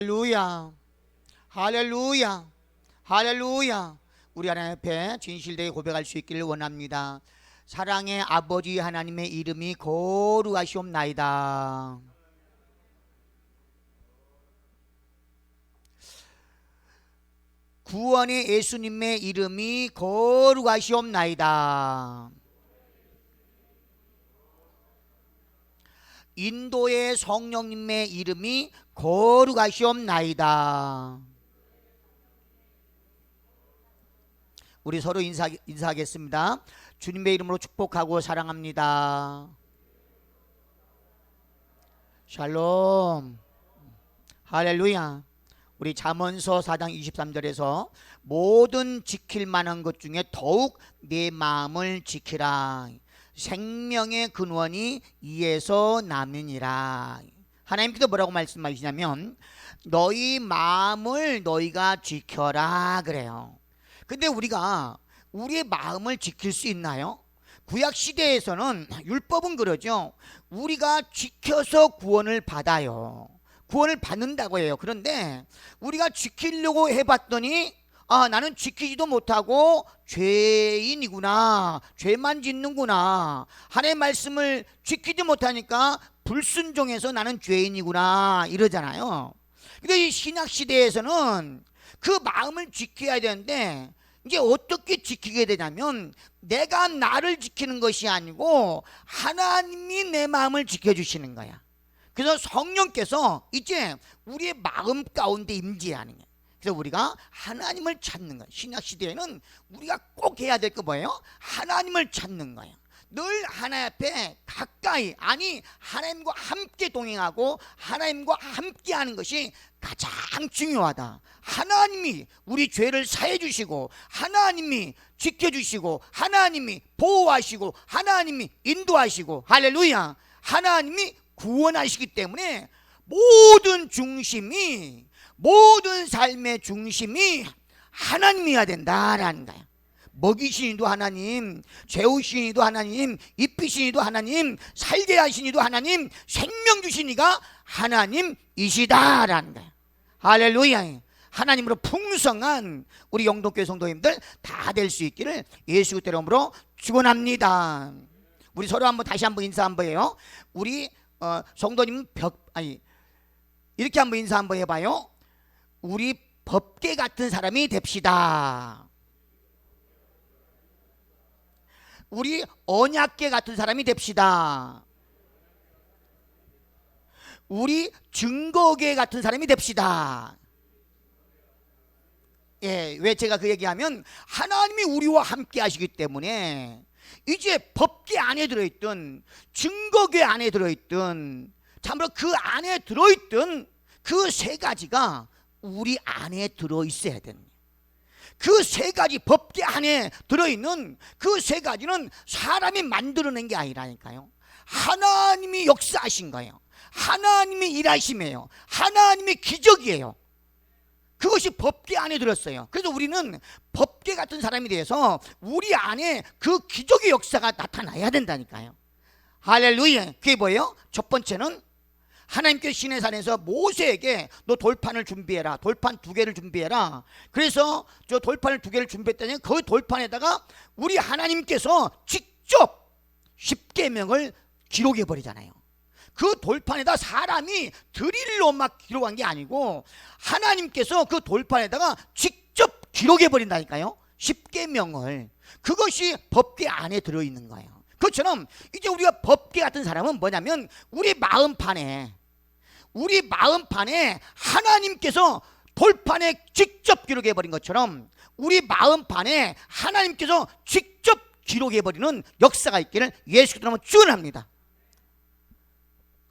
할렐루야, 할렐루야, 할렐루야. 우리 하나님 앞에 진실되게 고백할 수 있기를 원합니다. 사랑의 아버지 하나님의 이름이 거룩하시옵나이다. 구원의 예수님의 이름이 거룩하시옵나이다. 인도의 성령님의 이름이 거룩하시옵나이다. 우리 서로 인사하겠습니다. 주님의 이름으로 축복하고 사랑합니다. 샬롬. 할렐루야. 우리 잠언서 4장 23절에서 모든 지킬 만한 것 중에 더욱 내 마음을 지키라. 생명의 근원이 이에서 남으니라. 하나님께서 뭐라고 말씀하시냐면 너희 마음을 너희가 지켜라 그래요. 근데 우리가 우리의 마음을 지킬 수 있나요? 구약 시대에서는 율법은 그러죠. 우리가 지켜서 구원을 받아요. 구원을 받는다고 해요. 그런데 우리가 지키려고 해봤더니 나는 지키지도 못하고 죄인이구나, 죄만 짓는구나, 하나님의 말씀을 지키지 못하니까 불순종해서 나는 죄인이구나 이러잖아요. 근데 이 신약시대에서는 그 마음을 지켜야 되는데 이제 어떻게 지키게 되냐면 내가 나를 지키는 것이 아니고 하나님이 내 마음을 지켜주시는 거야. 그래서 성령께서 이제 우리의 마음 가운데 임재하는 거야. 그래서 우리가 하나님을 찾는 거예요. 신약시대에는 우리가 꼭 해야 될 거 뭐예요? 하나님을 찾는 거예요. 늘 하나님 앞에 가까이, 아니 하나님과 함께 동행하고 하나님과 함께 하는 것이 가장 중요하다. 하나님이 우리 죄를 사해 주시고 하나님이 지켜주시고 하나님이 보호하시고 하나님이 인도하시고 할렐루야, 하나님이 구원하시기 때문에 모든 중심이, 모든 삶의 중심이 하나님이어야 된다라는 거야. 먹이시니도 하나님, 재우시니도 하나님, 입히시니도 하나님, 살게 하시니도 하나님, 생명 주시니가 하나님이시다라는 거야. 할렐루야. 하나님으로 풍성한 우리 영동교회 성도님들 다 될 수 있기를 예수 그리스도의 이름으로 축원합니다. 우리 서로 다시 한번 인사 한번 해요. 우리 성도님 이렇게 한번 인사 한번 해봐요. 우리 법계 같은 사람이 됩시다. 우리 언약계 같은 사람이 됩시다. 우리 증거계 같은 사람이 됩시다. 예, 왜 제가 그 얘기하면 하나님이 우리와 함께 하시기 때문에 이제 법계 안에 들어있던, 증거계 안에 들어있던, 참으로 그 안에 들어있던 그 세 가지가 우리 안에 들어있어야 됩니다. 그 세 가지 법계 안에 들어있는 그 세 가지는 사람이 만들어낸 게 아니라니까요. 하나님이 역사하신 거예요. 하나님이 일하심이에요. 하나님의 기적이에요. 그것이 법계 안에 들었어요. 그래서 우리는 법계 같은 사람이 돼서 우리 안에 그 기적의 역사가 나타나야 된다니까요. 할렐루야. 그게 뭐예요? 첫 번째는 하나님께서 시내산에서 모세에게 너 돌판을 준비해라, 돌판 2개를 준비해라. 그래서 저 돌판을 2개를 준비했더니 그 돌판에다가 우리 하나님께서 직접 십계명을 기록해 버리잖아요. 그 돌판에다 사람이 드릴로 막 기록한 게 아니고 하나님께서 그 돌판에다가 직접 기록해 버린다니까요. 십계명을. 그것이 법계 안에 들어있는 거예요. 그것처럼 이제 우리가 법계 같은 사람은 뭐냐면 우리 마음판에 하나님께서 돌판에 직접 기록해 버린 것처럼 우리 마음판에 하나님께서 직접 기록해 버리는 역사가 있기를 예수 그리스도로 축원합니다.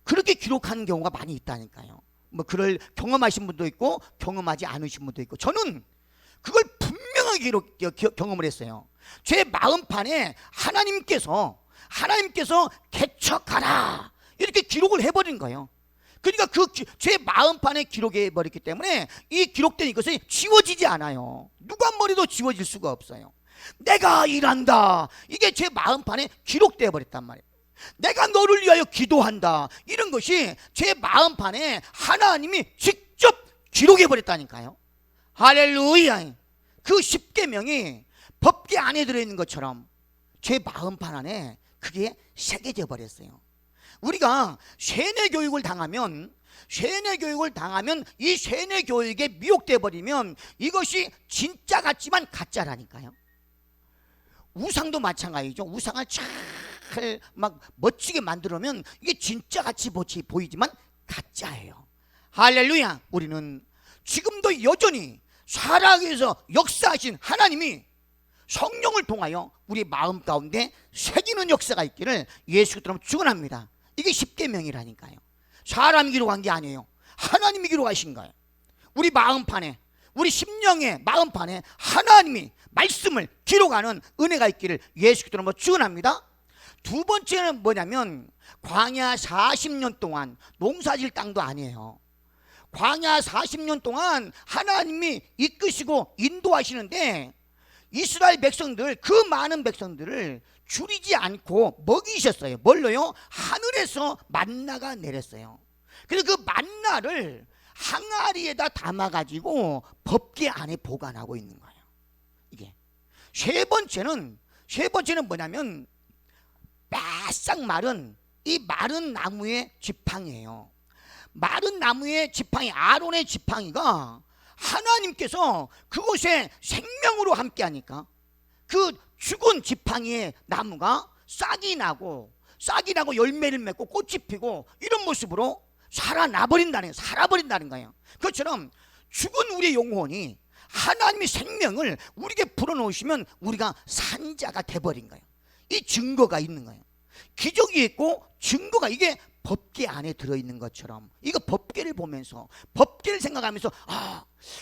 그렇게 기록하는 경우가 많이 있다니까요. 그걸 경험하신 분도 있고 경험하지 않으신 분도 있고, 저는 그걸 분명하게 경험을 했어요. 제 마음판에 하나님께서 개척하라 이렇게 기록을 해버린 거예요. 그러니까 제 마음판에 기록해 버렸기 때문에 이 기록된 이것이 지워지지 않아요. 누가 머리도 지워질 수가 없어요. 내가 일한다, 이게 제 마음판에 기록되어 버렸단 말이에요. 내가 너를 위하여 기도한다, 이런 것이 제 마음판에 하나님이 직접 기록해 버렸다니까요. 할렐루야. 그 십계명이 법궤 안에 들어있는 것처럼 제 마음판 안에 그게 새겨져 버렸어요. 우리가 세뇌교육을 당하면 이 세뇌교육에 미혹돼 버리면 이것이 진짜 같지만 가짜라니까요. 우상도 마찬가지죠. 우상을 잘 막 멋지게 만들면 이게 진짜 같이 보이지만 가짜예요. 할렐루야. 우리는 지금도 여전히 살아계셔서 역사하신 하나님이 성령을 통하여 우리 마음 가운데 새기는 역사가 있기를 예수 그리스도로 축원합니다. 이게 십계명이라니까요. 사람이 기록한 게 아니에요. 하나님이 기록하신 거예요. 우리 마음판에, 우리 심령의 마음판에 하나님이 말씀을 기록하는 은혜가 있기를 예수 그리스도로 축원합니다. 두 번째는 뭐냐면 광야 40년 동안 농사질 땅도 아니에요. 광야 40년 동안 하나님이 이끄시고 인도하시는데 이스라엘 백성들, 그 많은 백성들을 줄이지 않고 먹이셨어요. 뭘로요? 하늘에서 만나가 내렸어요. 그래서 그 만나를 항아리에다 담아가지고 법궤 안에 보관하고 있는 거예요. 이게 세 번째는 뭐냐면 바싹 마른 이 마른 나무의 지팡이에요. 마른 나무의 지팡이, 아론의 지팡이가 하나님께서 그곳에 생명으로 함께하니까 그 죽은 지팡이의 나무가 싹이 나고 열매를 맺고 꽃이 피고 이런 모습으로 살아버린다는 거예요. 그것처럼 죽은 우리의 영혼이 하나님의 생명을 우리에게 불어넣으시면 우리가 산자가 돼버린 거예요. 이 증거가 있는 거예요. 기적이 있고 증거가, 이게 법궤 안에 들어있는 것처럼, 이거 법궤를 보면서, 법궤를 생각하면서,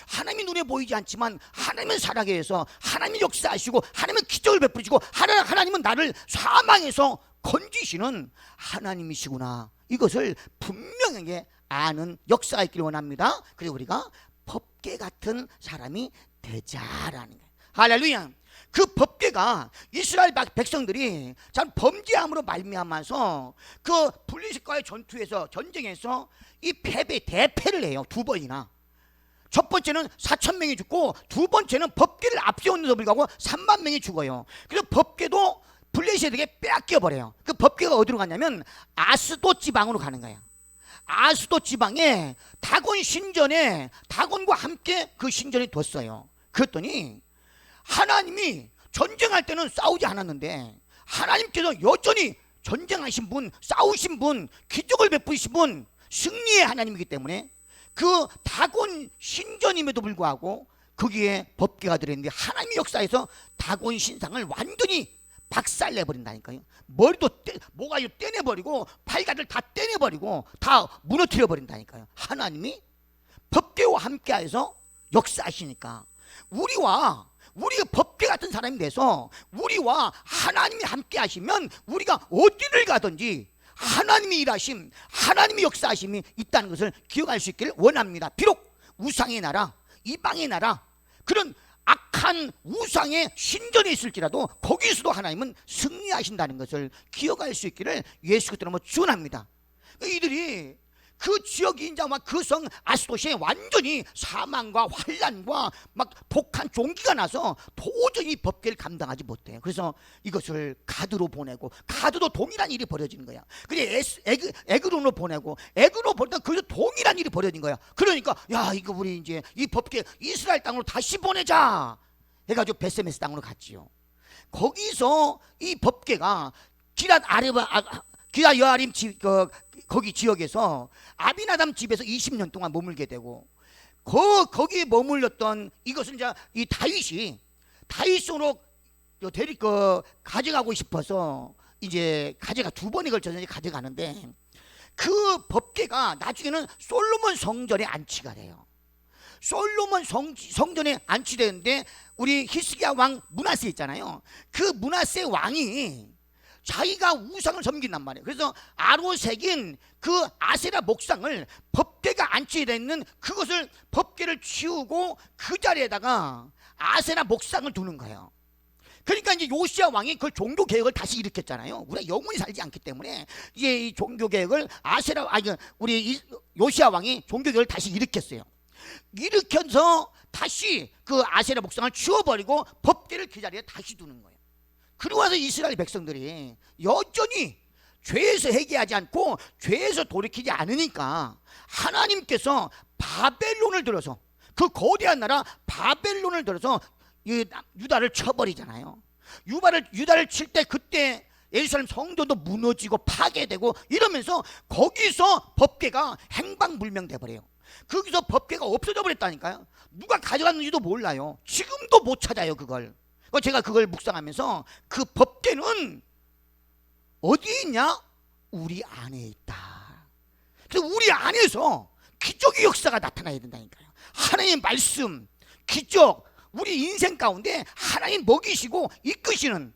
하나님이 눈에 보이지 않지만 하나님은 살아계셔서 하나님이 역사하시고 하나님은 기적을 베푸시고 하나님은 나를 사망에서 건지시는 하나님이시구나, 이것을 분명하게 아는 역사가 있기를 원합니다. 그래서 우리가 법궤 같은 사람이 되자라는 거예요. 할렐루야. 그 법궤가 이스라엘 백성들이 참 범죄함으로 말미암아서 그 블레셋과의 전쟁에서 이 대패를 해요. 두 번이나. 첫 번째는 4,000명이 죽고 두 번째는 법궤를 앞세웠는데도 불구하고 3만 명이 죽어요. 그래서 법궤도 블레셋에게 빼앗겨 버려요. 그 법궤가 어디로 갔냐면 아스도 지방으로 가는 거예요. 아스도 지방에 다곤 신전에 다곤과 함께 그 신전이 뒀어요. 그랬더니 하나님이 전쟁할 때는 싸우지 않았는데 하나님께서 여전히 전쟁하신 분, 싸우신 분, 기적을 베푸신 분, 승리의 하나님이기 때문에 그 다곤 신전임에도 불구하고 거기에 법궤가 들어있는데 하나님의 역사에서 다곤 신상을 완전히 박살내버린다니까요. 머리도 모가지도 떼내버리고 팔다리를 다 떼내버리고 다 무너뜨려버린다니까요. 하나님이 법궤와 함께해서 역사하시니까 우리가 법궤 같은 사람이 돼서 우리와 하나님이 함께 하시면 우리가 어디를 가든지 하나님이 일하심, 하나님이 역사하심이 있다는 것을 기억할 수 있기를 원합니다. 비록 우상의 나라, 이방의 나라, 그런 악한 우상의 신전에 있을지라도 거기서도 하나님은 승리하신다는 것을 기억할 수 있기를 예수 그리스도로 축원합니다. 이들이 그 지역이 이제 막 그 성 아스도시에 완전히 사망과 환란과 막 독한 종기가 나서 도저히 법궤를 감당하지 못해요. 그래서 이것을 가드로 보내고, 가드도 동일한 일이 벌어지는 거야. 그래 에그론으로 보내고, 에그로 보내다 그래서 동일한 일이 벌어진 거야. 그러니까 야, 이거 우리 이제 이 법궤 이스라엘 땅으로 다시 보내자 해가지고 베세메스 땅으로 갔지요. 거기서 이 법궤가 기랏 여아림 거기 지역에서 아비나담 집에서 20년 동안 머물게 되고, 거기에 머물렀던 이것은 이제 이 다윗으로 가져가고 싶어서 이제 두 번에 걸쳐서 가져가는데, 그 법궤가 나중에는 솔로몬 성전에 안치가 돼요. 솔로몬 성전에 안치되는데 우리 히스기야 왕 므낫세 있잖아요. 그 므낫세 왕이 자기가 우상을 섬긴단 말이에요. 그래서 아로색인 그 아세라 목상을 법궤가 안치되어 있는 그것을 법궤를 치우고 그 자리에다가 아세라 목상을 두는 거예요. 그러니까 이제 요시야 왕이 그 종교 개혁을 다시 일으켰잖아요. 우리가 영원히 살지 않기 때문에 이제 이 종교 개혁을 우리 요시야 왕이 종교 개혁을 다시 일으켰어요. 일으켜서 다시 그 아세라 목상을 치워버리고 법궤를 그 자리에 다시 두는 거예요. 그리고 와서 이스라엘 백성들이 여전히 죄에서 회개하지 않고 죄에서 돌이키지 않으니까 하나님께서 바벨론을 들어서, 그 거대한 나라 바벨론을 들어서 유다를 쳐버리잖아요. 유다를 칠 때 그때 예루살렘 성전도 무너지고 파괴되고 이러면서 거기서 법궤가 행방불명돼 버려요. 거기서 법궤가 없어져 버렸다니까요. 누가 가져갔는지도 몰라요. 지금도 못 찾아요 그걸. 제가 그걸 묵상하면서 그 법궤는 어디 있냐? 우리 안에 있다. 그래서 우리 안에서 기적의 역사가 나타나야 된다니까요. 하나님의 말씀, 기적, 우리 인생 가운데 하나님 먹이시고 이끄시는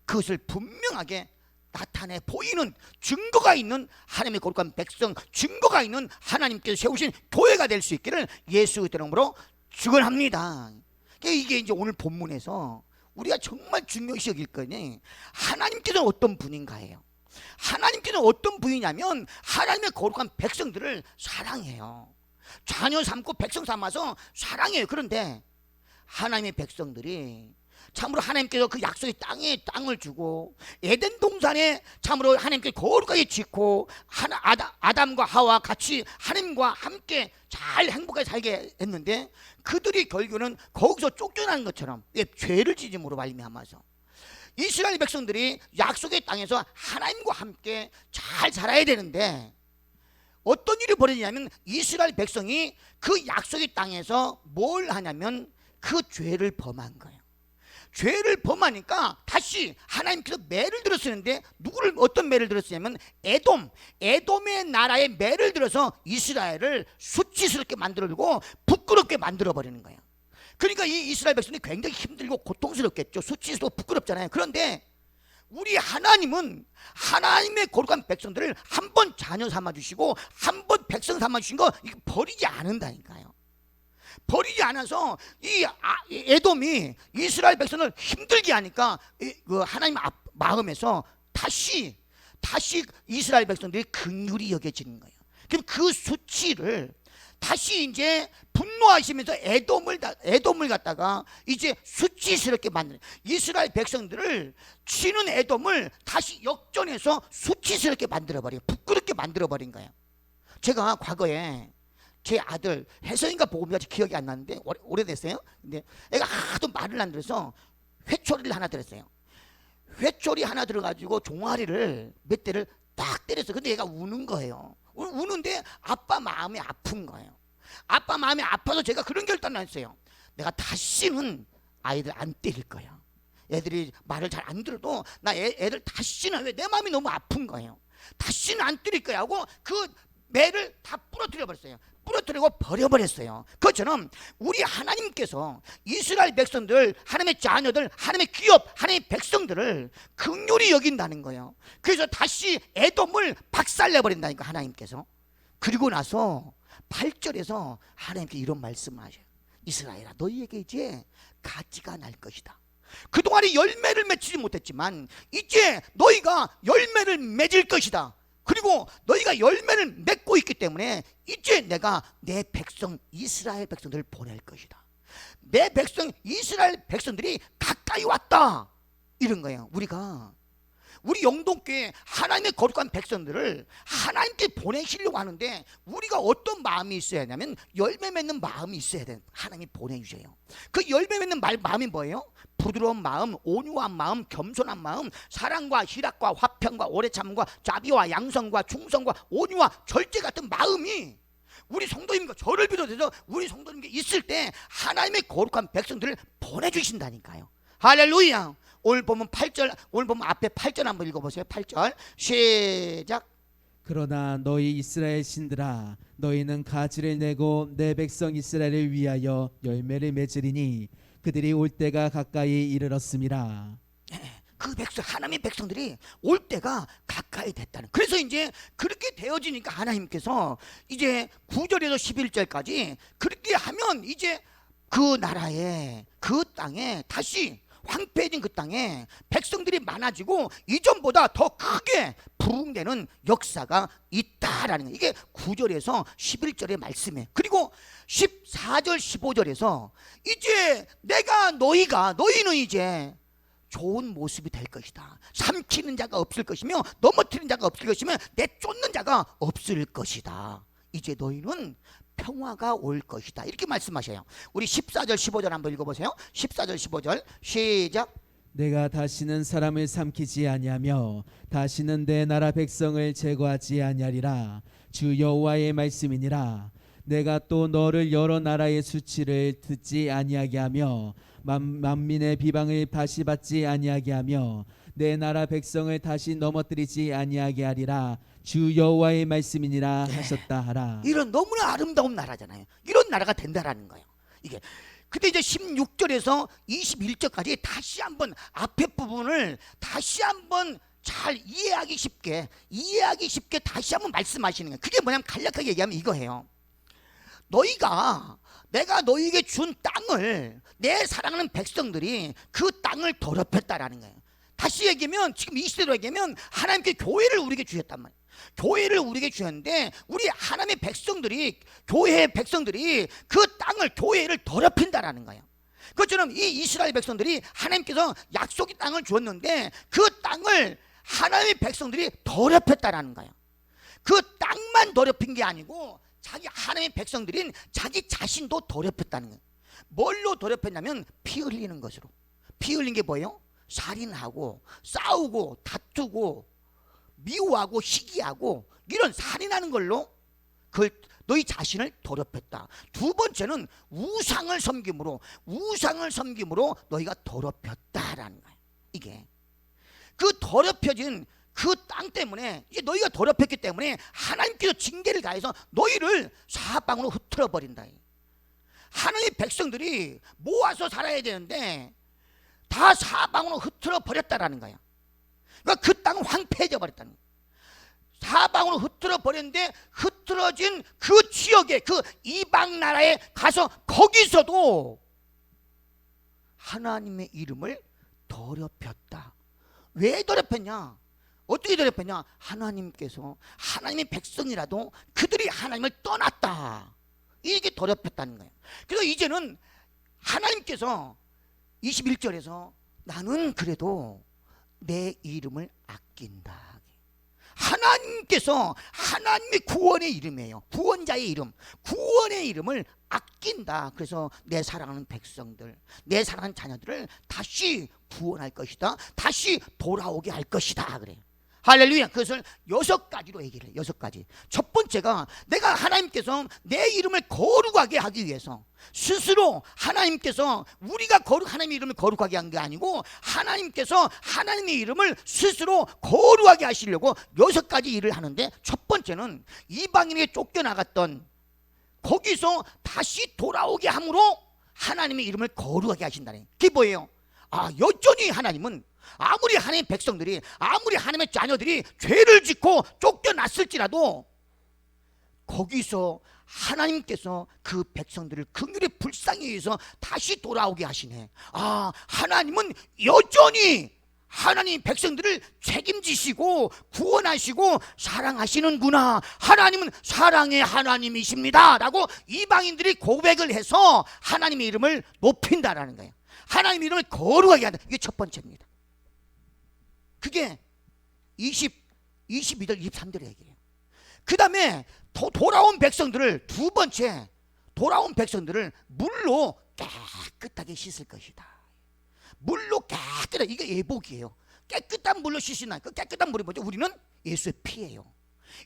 그것을 분명하게 나타내 보이는 증거가 있는 하나님의 거룩한 백성, 증거가 있는 하나님께서 세우신 교회가 될 수 있기를 예수의 이름으로 축원합니다. 이게 이제 오늘 본문에서 우리가 정말 중요시 여길 거니, 하나님께서는 어떤 분인가예요. 하나님께서는 어떤 분이냐면 하나님의 거룩한 백성들을 사랑해요. 자녀 삼고 백성 삼아서 사랑해요. 그런데 하나님의 백성들이 참으로 하나님께서 그 약속의 땅에 땅을 주고 에덴 동산에 참으로 하나님께 거룩하게 짓고 아담과 하와 같이 하나님과 함께 잘 행복하게 살게 했는데, 그들이 결국은 거기서 쫓겨나는 것처럼 죄를 지음으로 말미암아서 이스라엘 백성들이 약속의 땅에서 하나님과 함께 잘 살아야 되는데 어떤 일이 벌어지냐면, 이스라엘 백성이 그 약속의 땅에서 뭘 하냐면 그 죄를 범한 거예요. 죄를 범하니까 다시 하나님께서 매를 들었었는데, 누구를 어떤 매를 들었냐면 에돔의 나라의 매를 들어서 이스라엘을 수치스럽게 만들어주고 부끄럽게 만들어버리는 거예요. 그러니까 이 이스라엘 백성이 굉장히 힘들고 고통스럽겠죠. 수치스럽고 부끄럽잖아요. 그런데 우리 하나님은 하나님의 거룩한 백성들을 한 번 자녀 삼아주시고 한 번 백성 삼아주신 거 이거 버리지 않는다니까요. 버리지 않아서 이 에돔이 이스라엘 백성을 힘들게 하니까 그 하나님 마음에서 다시 이스라엘 백성들이 긍휼히 여겨지는 거예요. 그럼 그 수치를 다시 이제 분노하시면서 에돔을 갖다가 이제 수치스럽게 만드는, 이스라엘 백성들을 치는 에돔을 다시 역전해서 수치스럽게 만들어버려요. 부끄럽게 만들어버린 거예요. 제가 과거에 제 아들 혜성이가 복음이 기억이 안 나는데 오래됐어요. 근데 애가 하도 말을 안 들어서 회초리를 하나 들었어요. 회초리 하나 들어가지고 종아리를 몇 대를 딱 때렸어요. 근데 얘가 우는 거예요. 우는데 아빠 마음이 아픈 거예요. 아빠 마음이 아파서 제가 그런 결단을 했어요. 내가 다시는 아이들 안 때릴 거야. 애들이 말을 잘 안 들어도 나 애들 다시는, 왜 내 마음이 너무 아픈 거예요. 다시는 안 때릴 거야 하고 그 매를 다 부러뜨려 버렸어요. 부러뜨리고 버려버렸어요. 그것처럼 우리 하나님께서 이스라엘 백성들, 하나님의 자녀들, 하나님의 기업, 하나님의 백성들을 긍휼히 여긴다는 거예요. 그래서 다시 에돔을 박살내버린다니까 하나님께서. 그리고 나서 8절에서 하나님께 이런 말씀을 하셔요. 이스라엘아, 너희에게 이제 가지가 날 것이다. 그동안에 열매를 맺지 못했지만 이제 너희가 열매를 맺을 것이다. 그리고 너희가 열매를 맺고 있기 때문에 이제 내가 내 백성 이스라엘 백성들을 보낼 것이다. 내 백성 이스라엘 백성들이 가까이 왔다, 이런 거예요. 우리 영동교회 하나님의 거룩한 백성들을 하나님께 보내시려고 하는데 우리가 어떤 마음이 있어야 하냐면 열매 맺는 마음이 있어야 돼요. 하나님이 보내주셔요. 그 열매 맺는 마음이 뭐예요? 부드러운 마음, 온유한 마음, 겸손한 마음, 사랑과 희락과 화평과 오래 참음과 자비와 양성과 충성과 온유와 절제 같은 마음이 우리 성도님과 저를 비롯해서 우리 성도님께 있을 때 하나님의 거룩한 백성들을 보내주신다니까요. 할렐루야. 오늘 보면 8절, 오늘 보면 앞에 8절 한번 읽어보세요. 8절 시작. 그러나 너희 이스라엘 신들아, 너희는 가지를 내고 내 백성 이스라엘을 위하여 열매를 맺으리니 그들이 올 때가 가까이 이르렀음이라. 그 백성, 하나님의 백성들이 올 때가 가까이 됐다는. 그래서 이제 그렇게 되어지니까 하나님께서 이제 9절에서 11절까지 그렇게 하면 이제 그 나라에, 그 땅에 다시 황폐해진 그 땅에 백성들이 많아지고 이전보다 더 크게 부흥되는 역사가 있다라는 거예요. 이게 9절에서 11절의 말씀이에요. 그리고 14절 15절에서 이제 너희는 이제 좋은 모습이 될 것이다. 삼키는 자가 없을 것이며 넘어뜨리는 자가 없을 것이며 내쫓는 자가 없을 것이다. 이제 너희는 평화가 올 것이다. 이렇게 말씀하셔요. 우리 14절 15절 한번 읽어보세요. 14절 15절 시작. 내가 다시는 사람을 삼키지 아니하며 다시는 내 나라 백성을 제거하지 아니하리라. 주 여호와의 말씀이니라. 내가 또 너를 여러 나라의 수치를 듣지 아니하게 하며 만민의 비방을 다시 받지 아니하게 하며 내 나라 백성을 다시 넘어뜨리지 아니하게 하리라. 주 여호와의 말씀이니라 하셨다 하라. 이런 너무나 아름다운 나라잖아요. 이런 나라가 된다라는 거예요. 이게 근데 이제 16절에서 21절까지 다시 한번 앞에 부분을 다시 한번 잘 이해하기 쉽게 다시 한번 말씀하시는 거예요. 그게 뭐냐면 간략하게 얘기하면 이거예요. 내가 너희에게 준 땅을 내 사랑하는 백성들이 그 땅을 더럽혔다라는 거예요. 다시 얘기하면 지금 이 시대로 얘기하면 하나님께 교회를 우리에게 주셨단 말이에요. 교회를 우리에게 주셨는데 우리 하나님의 백성들이 교회의 백성들이 그 땅을 교회를 더럽힌다라는 거예요. 그것처럼 이 이스라엘 백성들이 하나님께서 약속의 땅을 주었는데 그 땅을 하나님의 백성들이 더럽혔다라는 거예요. 그 땅만 더럽힌 게 아니고 자기 하나님의 백성들인 자기 자신도 더럽혔다는 거예요. 뭘로 더럽혔냐면 피 흘리는 것으로. 피 흘린 게 뭐예요? 살인하고 싸우고 다투고 미워하고 시기하고 이런 살인하는 걸로 너희 자신을 더럽혔다. 두 번째는 우상을 섬김으로 너희가 더럽혔다라는 거예요. 이게 그 더럽혀진 그 땅 때문에 이제 너희가 더럽혔기 때문에 하나님께서 징계를 가해서 너희를 사방으로 흩어져 버린다. 하나님의 백성들이 모아서 살아야 되는데 다 사방으로 흩어져 버렸다라는 거야. 그러니까 그 땅은 황폐해져 버렸다는 거야. 사방으로 흩어져 버렸는데 흩어진 그 지역에 그 이방 나라에 가서 거기서도 하나님의 이름을 더럽혔다. 왜 더럽혔냐? 어떻게 더럽혔냐? 하나님께서 하나님의 백성이라도 그들이 하나님을 떠났다. 이게 더럽혔다는 거예요. 그래서 이제는 하나님께서 21절에서 나는 그래도 내 이름을 아낀다. 하나님께서 하나님의 구원의 이름이에요. 구원자의 이름, 구원의 이름을 아낀다. 그래서 내 사랑하는 백성들, 내 사랑하는 자녀들을 다시 구원할 것이다. 다시 돌아오게 할 것이다. 그래요. 할렐루야. 그것을 6가지로 얘기를 해요. 6가지. 첫 번째가 내가 하나님께서 내 이름을 거룩하게 하기 위해서 스스로 하나님께서 우리가 하나님의 이름을 거룩하게 한 게 아니고 하나님께서 하나님의 이름을 스스로 거룩하게 하시려고 6가지 일을 하는데, 첫 번째는 이방인에게 쫓겨나갔던 거기서 다시 돌아오게 함으로 하나님의 이름을 거룩하게 하신다는 게 뭐예요? 여전히 하나님은 아무리 하나님의 백성들이, 아무리 하나님의 자녀들이 죄를 짓고 쫓겨났을지라도 거기서 하나님께서 그 백성들을 긍휼히 불쌍히 여기서 다시 돌아오게 하시네. 하나님은 여전히 하나님 백성들을 책임지시고 구원하시고 사랑하시는구나. 하나님은 사랑의 하나님이십니다 라고 이방인들이 고백을 해서 하나님의 이름을 높인다라는 거예요. 하나님의 이름을 거룩하게 한다. 이게 첫 번째입니다. 그게 22절 23절의 얘기예요. 그 다음에 돌아온 백성들을, 두 번째 돌아온 백성들을 물로 깨끗하게 씻을 것이다. 물로 깨끗하게, 이게 예복이에요. 깨끗한 물로 씻으나, 그 깨끗한 물이 뭐죠? 우리는 예수의 피예요.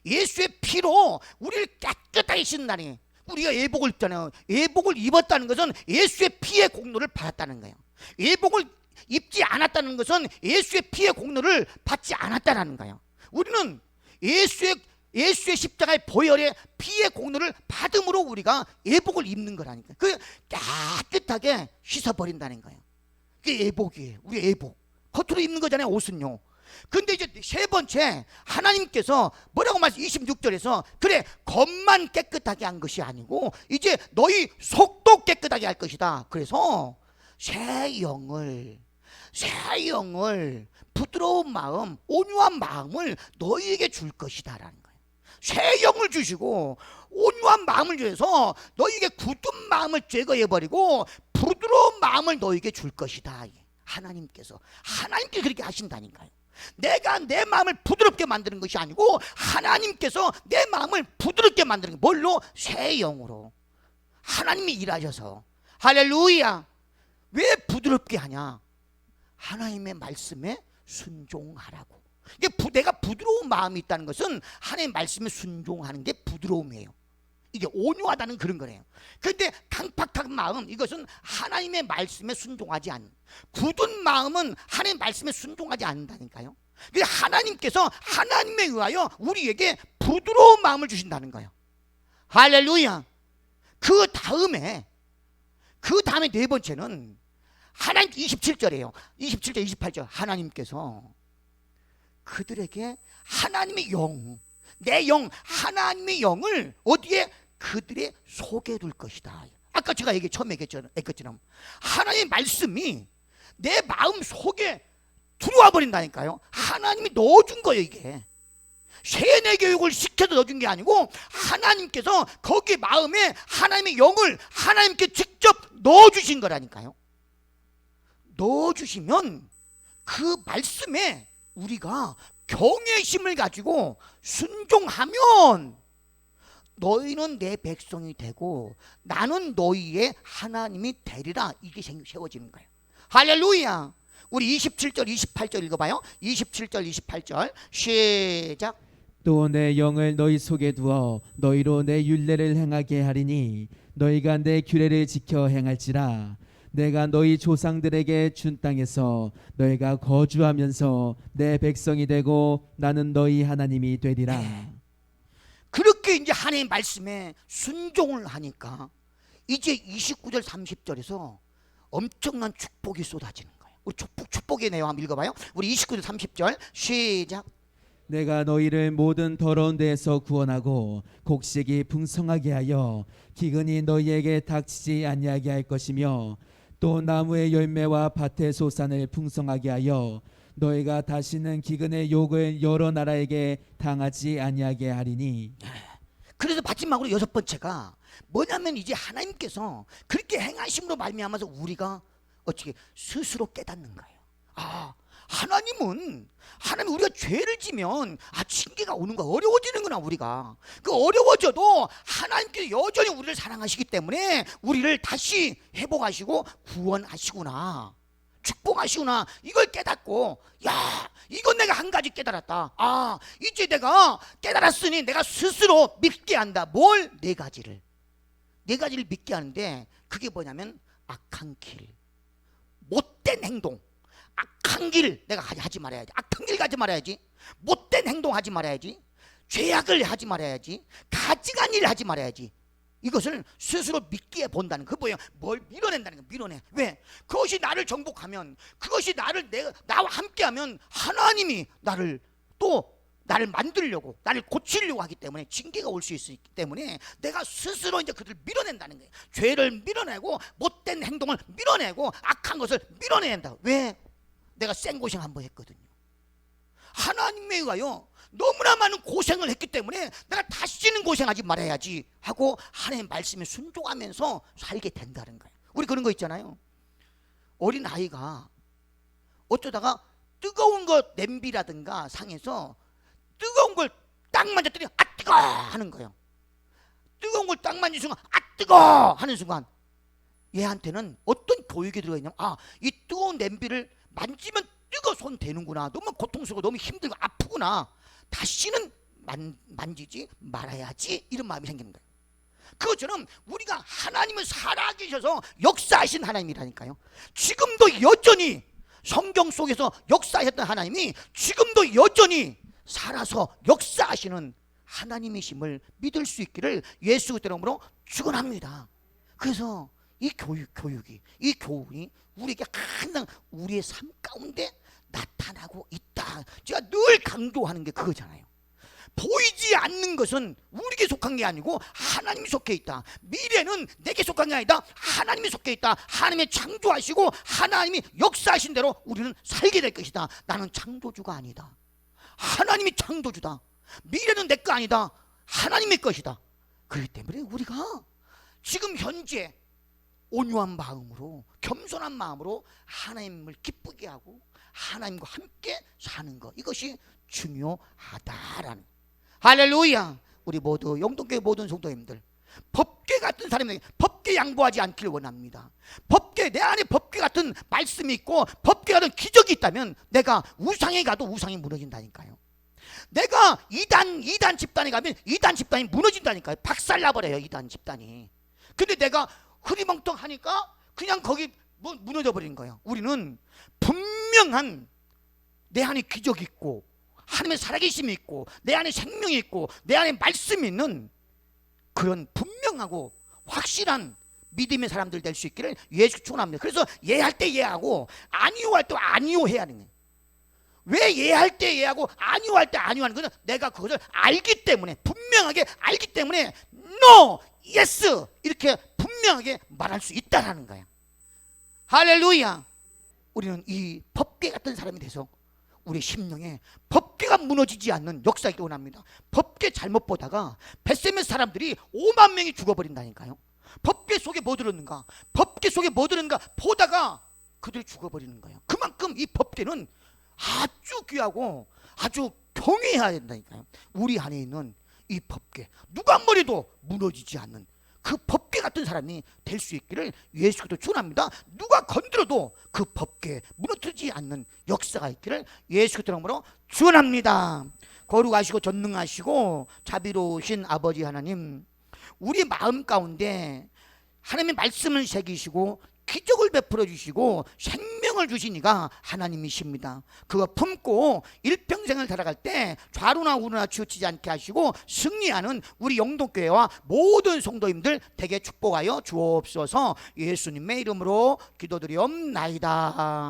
예수의 피로 우리를 깨끗하게 씻는다니. 우리가 예복을 입잖아요. 예복을 입었다는 것은 예수의 피의 공로를 받았다는 거예요. 예복을 입지 않았다는 것은 예수의 피의 공로를 받지 않았다는 거예요. 우리는 예수의 십자가의 보혈의 피의 공로를 받음으로 우리가 예복을 입는 거라니까. 그 깨끗하게 씻어버린다는 거예요. 그게 예복이에요. 우리 예복. 겉으로 입는 거잖아요, 옷은요. 근데 이제 세 번째, 하나님께서 뭐라고 말씀, 26절에서 그래 겉만 깨끗하게 한 것이 아니고 이제 너희 속도 깨끗하게 할 것이다. 그래서 새 영을 새 영을, 부드러운 마음, 온유한 마음을 너희에게 줄 것이다 라는 거예요. 새 영을 주시고 온유한 마음을 주셔서 너희에게 굳은 마음을 제거해버리고 부드러운 마음을 너희에게 줄 것이다. 하나님께서 그렇게 하신다니까요. 내가 내 마음을 부드럽게 만드는 것이 아니고 하나님께서 내 마음을 부드럽게 만드는 거예요. 뭘로? 새 영으로. 하나님이 일하셔서. 할렐루야. 왜 부드럽게 하냐? 하나님의 말씀에 순종하라고. 내가 부드러운 마음이 있다는 것은 하나님의 말씀에 순종하는 게 부드러움이에요. 이게 온유하다는 그런 거래요. 그런데 강팍한 마음, 이것은 하나님의 말씀에 순종하지 않는, 굳은 마음은 하나님의 말씀에 순종하지 않는다니까요. 그래서 하나님께서 하나님에 의하여 우리에게 부드러운 마음을 주신다는 거예요. 할렐루야. 그 다음에 네 번째는 하나님 27절이에요. 27절 28절 하나님께서 그들에게 하나님의 영, 내 영, 하나님의 영을 어디에? 그들의 속에 둘 것이다. 아까 제가 처음에 얘기했처럼 하나님의 말씀이 내 마음 속에 들어와 버린다니까요. 하나님이 넣어준 거예요. 이게 세뇌 교육을 시켜서 넣어준 게 아니고 하나님께서 거기 마음에 하나님의 영을 하나님께 직접 넣어주신 거라니까요. 넣어주시면 그 말씀에 우리가 경외심을 가지고 순종하면 너희는 내 백성이 되고 나는 너희의 하나님이 되리라. 이게 세워지는 거예요. 할렐루야. 우리 27절 28절 읽어봐요. 27절 28절 시작. 또 내 영을 너희 속에 두어 너희로 내 율례를 행하게 하리니 너희가 내 규례를 지켜 행할지라. 내가 너희 조상들에게 준 땅에서 너희가 거주하면서 내 백성이 되고 나는 너희 하나님이 되리라. 그렇게 이제 하나님의 말씀에 순종을 하니까 이제 29절 30절에서 엄청난 축복이 쏟아지는 거예요. 우리 축복의 내용 한번 읽어봐요. 우리 29절 30절 시작. 내가 너희를 모든 더러운 데에서 구원하고 곡식이 풍성하게 하여 기근이 너희에게 닥치지 아니하게 할 것이며 또 나무의 열매와 밭의 소산을 풍성하게 하여 너희가 다시는 기근의 욕을 여러 나라에게 당하지 아니하게 하리니. 그래서 마지막으로 여섯 번째가 뭐냐면 이제 하나님께서 그렇게 행하심으로 말미암아서 우리가 어떻게 스스로 깨닫는 거예요. 하나님 우리가 죄를 지면 징계가 오는 거 어려워지는구나. 우리가 그 어려워져도 하나님께서 여전히 우리를 사랑하시기 때문에 우리를 다시 회복하시고 구원하시구나, 축복하시구나. 이걸 깨닫고 이건 내가 한 가지 깨달았다. 이제 내가 깨달았으니 내가 스스로 믿게 한다. 뭘? 네 가지를 믿게 하는데 그게 뭐냐면 악한 길, 못된 행동, 악한 길 내가 하지 말아야지. 악한 길 가지 말아야지. 못된 행동 하지 말아야지. 죄악을 하지 말아야지. 가증한 일 하지 말아야지. 이것을 스스로 믿기에 본다는 그 뭐예요? 뭘 밀어낸다는 거. 밀어내. 왜? 그것이 나를 정복하면, 그것이 나와 함께하면 하나님이 나를 만들려고, 나를 고치려고 하기 때문에 징계가 올 수 있기 때문에 내가 스스로 이제 그들을 밀어낸다는 거예요. 죄를 밀어내고 못된 행동을 밀어내고 악한 것을 밀어내야 한다. 왜? 내가 생고생 한번 했거든요. 하나님에 의하여 너무나 많은 고생을 했기 때문에 내가 다시는 고생하지 말아야지 하고 하나님의 말씀에 순종하면서 살게 된다는 거예요. 우리 그런 거 있잖아요. 어린 아이가 어쩌다가 뜨거운 것 냄비라든가 상에서 뜨거운 걸 딱 만졌더니 뜨거 하는 거예요. 뜨거운 걸 딱 만진 순간 뜨거 하는 순간 얘한테는 어떤 교육이 들어있냐면 이 뜨거운 냄비를 만지면 뜨거 손 대는구나. 너무 고통스럽고 너무 힘들고 아프구나. 다시는 만지지 말아야지. 이런 마음이 생기는 거예요. 그것처럼 우리가 하나님은 살아계셔서 역사하신 하나님이라니까요. 지금도 여전히 성경 속에서 역사하셨던 하나님이 지금도 여전히 살아서 역사하시는 하나님이심을 믿을 수 있기를 예수 그리스도 이름으로 축원합니다. 그래서 이 교육이 우리에게 항상 우리의 삶 가운데 나타나고 있다. 제가 늘 강조하는 게 그거잖아요. 보이지 않는 것은 우리에게 속한 게 아니고 하나님이 속해 있다. 미래는 내게 속한 게 아니다. 하나님이 속해 있다. 하나님이 창조하시고 하나님이 역사하신 대로 우리는 살게 될 것이다. 나는 창조주가 아니다. 하나님이 창조주다. 미래는 내 거 아니다. 하나님의 것이다. 그렇기 때문에 우리가 지금 현재 온유한 마음으로, 겸손한 마음으로 하나님을 기쁘게 하고 하나님과 함께 사는 것, 이것이 중요하다라는. 할렐루야. 우리 모두 영동교회 모든 성도님들, 법궤 같은 사람에게 법궤 양보하지 않기를 원합니다. 법궤, 내 안에 법궤 같은 말씀이 있고 법궤 같은 기적이 있다면 내가 우상에 가도 우상이 무너진다니까요. 내가 이단 집단에 가면 이단 집단이 무너진다니까요. 박살나버려요, 이단 집단이. 근데 내가 흐리멍텅하니까 그냥 거기 무너져 버리는 거예요. 우리는 분명한 내 안에 기적이 있고 하나님의 살아계심이 있고 내 안에 생명이 있고 내 안에 말씀이 있는 그런 분명하고 확실한 믿음의 사람들 될 수 있기를 예수 축원합니다. 그래서 예할 때 예하고 아니오할 때 아니오해야 하는 거예요. 왜 예할 때 예하고 아니오할 때 아니오하는 것은 내가 그것을 알기 때문에, 분명하게 알기 때문에 no, yes 이렇게 분명하게 말할 수 있다라는 거예요. 할렐루야. 우리는 이 법궤 같은 사람이 돼서 우리 심령에 법궤가 무너지지 않는 역사이기 원합니다. 법궤 잘못 보다가 벳세메 사람들이 5만 명이 죽어버린다니까요. 법궤 속에 뭐 들었는가, 법궤 속에 뭐 들었는가 보다가 그들이 죽어버리는 거예요. 그만큼 이 법궤는 아주 귀하고 아주 경외해야 된다니까요. 우리 안에 있는 이 법궤, 누가 머리도 무너지지 않는 그 법궤 같은 사람이 될 수 있기를 예수 그리스도 축원합니다. 누가 건드려도 그 법궤 무너뜨리지 않는 역사가 있기를 예수 그리스도 이름으로 축원합니다. 거룩하시고 전능하시고 자비로우신 아버지 하나님, 우리 마음 가운데 하나님의 말씀을 새기시고 기적을 베풀어 주시고 생명을 주시니가 하나님이십니다. 그거 품고 일평생을 살아갈 때 좌로나 우로나 치우치지 않게 하시고 승리하는 우리 영동교회와 모든 성도님들 되게 축복하여 주옵소서. 예수님의 이름으로 기도드리옵나이다.